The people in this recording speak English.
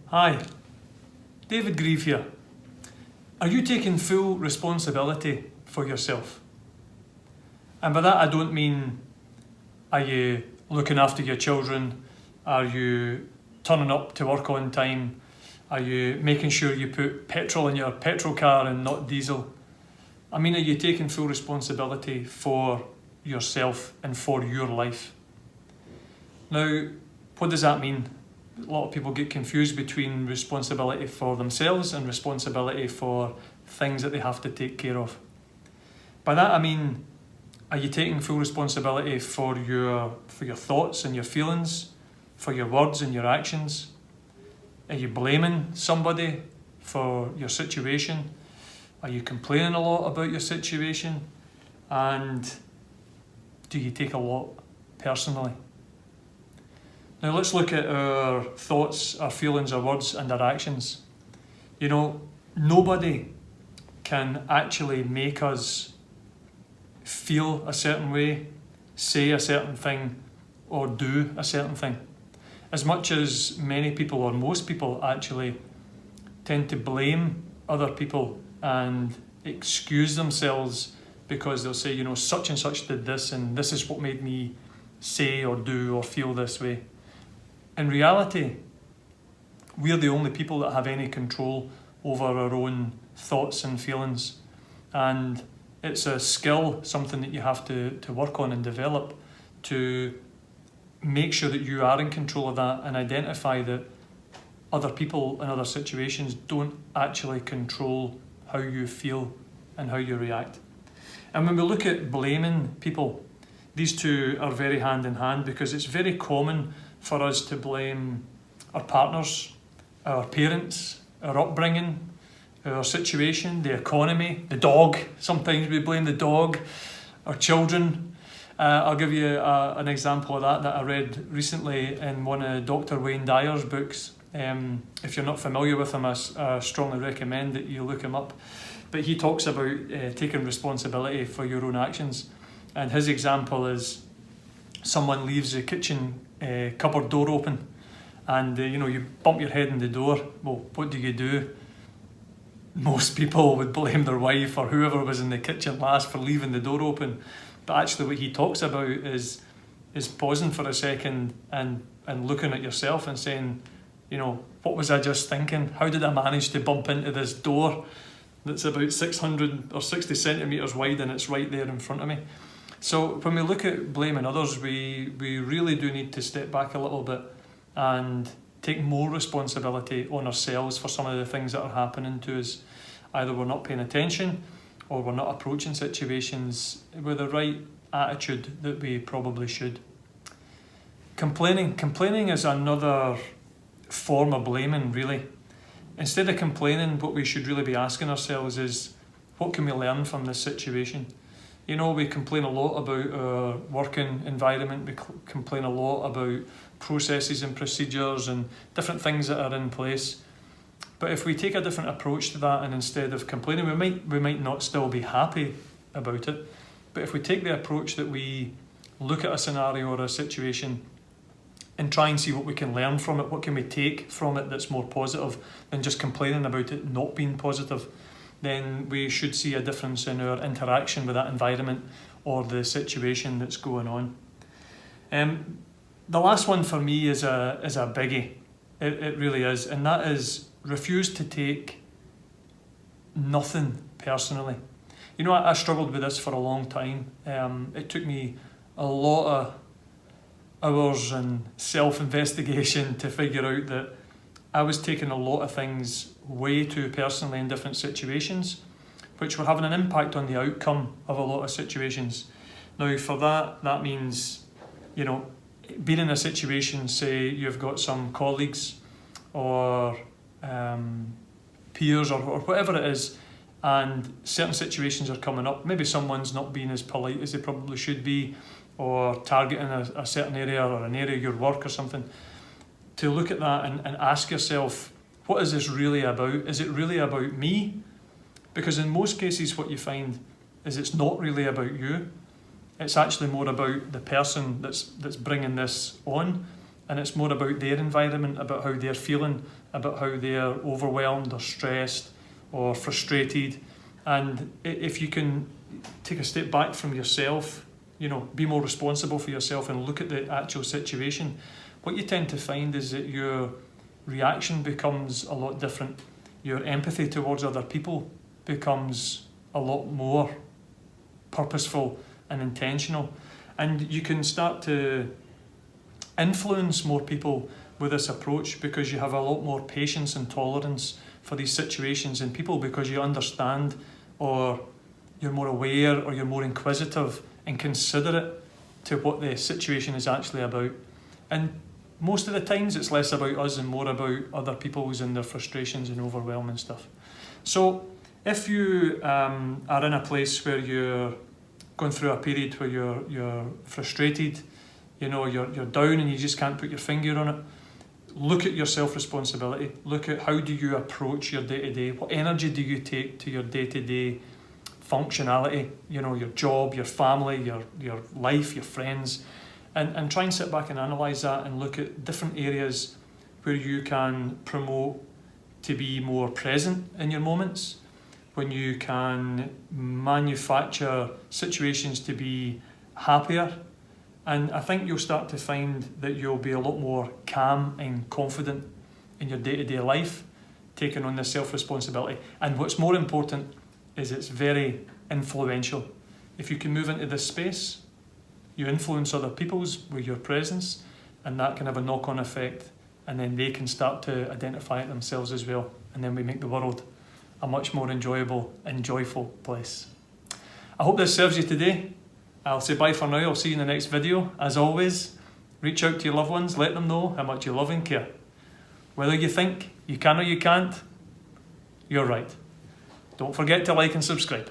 Hi, David Grieve here. Are you taking full responsibility for yourself? And by that I don't mean, are you looking after your children? Are you turning up to work on time? Are you making sure you put petrol in your petrol car and not diesel? I mean, are you taking full responsibility for yourself and for your life? Now, what does that mean? A lot of people get confused between responsibility for themselves and responsibility for things that they have to take care of. By that I mean, are you taking full responsibility for your thoughts and your feelings, for your words and your actions? Are you blaming somebody for your situation? Are you complaining a lot about your situation? And do you take a lot personally? Now let's look at our thoughts, our feelings, our words and our actions. You know, nobody can actually make us feel a certain way, say a certain thing, or do a certain thing. As much as many people, or most people actually, tend to blame other people and excuse themselves because they'll say, you know, such and such did this and this is what made me say or do or feel this way. In reality, we're the only people that have any control over our own thoughts and feelings. And it's a skill, something that you have to work on and develop to make sure that you are in control of that and identify that other people in other situations don't actually control how you feel and how you react. And when we look at blaming people, these two are very hand in hand because it's very common for us to blame our partners, our parents, our upbringing, our situation, the economy, the dog. Sometimes we blame the dog, our children. I'll give you an example of that I read recently in one of Dr. Wayne Dyer's books. If you're not familiar with him, I strongly recommend that you look him up. But he talks about taking responsibility for your own actions. And his example is someone leaves the kitchen cupboard door open and you bump your head in the door. Well, what do? Most people would blame their wife or whoever was in the kitchen last for leaving the door open. But actually what he talks about is pausing for a second and looking at yourself and saying, you know, what was I just thinking? How did I manage to bump into this door that's about 600 or 60 centimetres wide and it's right there in front of me? So when we look at blaming others, we really do need to step back a little bit and take more responsibility on ourselves for some of the things that are happening to us. Either we're not paying attention or we're not approaching situations with the right attitude that we probably should. Complaining is another form of blaming, really. Instead of complaining, what we should really be asking ourselves is, what can we learn from this situation? You know, we complain a lot about our working environment, we complain a lot about processes and procedures and different things that are in place. But if we take a different approach to that and instead of complaining, we might not still be happy about it. But if we take the approach that we look at a scenario or a situation and try and see what we can learn from it, what can we take from it that's more positive than just complaining about it not being positive, then we should see a difference in our interaction with that environment or the situation that's going on. The last one for me is a biggie. It really is, and that is refuse to take nothing personally. You know, I struggled with this for a long time. It took me a lot of hours and self-investigation to figure out that I was taking a lot of things way too personally in different situations, which were having an impact on the outcome of a lot of situations. Now, for that means, you know, being in a situation, say you've got some colleagues or peers or whatever it is, and certain situations are coming up. Maybe someone's not being as polite as they probably should be, or targeting a certain area or an area of your work or something. To look at that and ask yourself, what is this really about? Is it really about me? Because in most cases what you find is it's not really about you. It's actually more about the person that's bringing this on and it's more about their environment, about how they're feeling, about how they're overwhelmed or stressed or frustrated. And if you can take a step back from yourself, be more responsible for yourself and look at the actual situation, what you tend to find is that your reaction becomes a lot different. Your empathy towards other people becomes a lot more purposeful and intentional. And you can start to influence more people with this approach because you have a lot more patience and tolerance for these situations in people, because you understand, or you're more aware, or you're more inquisitive and considerate to what the situation is actually about. And most of the times it's less about us and more about other people's and their frustrations and overwhelm and stuff. So if you are in a place where you're going through a period where you're frustrated, you're down and you just can't put your finger on it, look at your self-responsibility. Look at how do you approach your day-to-day. What energy do you take to your day-to-day functionality, your job, your family, your life, your friends, and try and sit back and analyse that and look at different areas where you can promote to be more present in your moments, when you can manufacture situations to be happier. And I think you'll start to find that you'll be a lot more calm and confident in your day-to-day life, taking on this self-responsibility. And what's more important is it's very influential. If you can move into this space, you influence other people's with your presence, and that can have a knock-on effect, and then they can start to identify it themselves as well. And then we make the world a much more enjoyable and joyful place. I hope this serves you today. I'll say bye for now. I'll see you in the next video. As always, reach out to your loved ones, let them know how much you love and care. Whether you think you can or you can't, you're right. Don't forget to like and subscribe.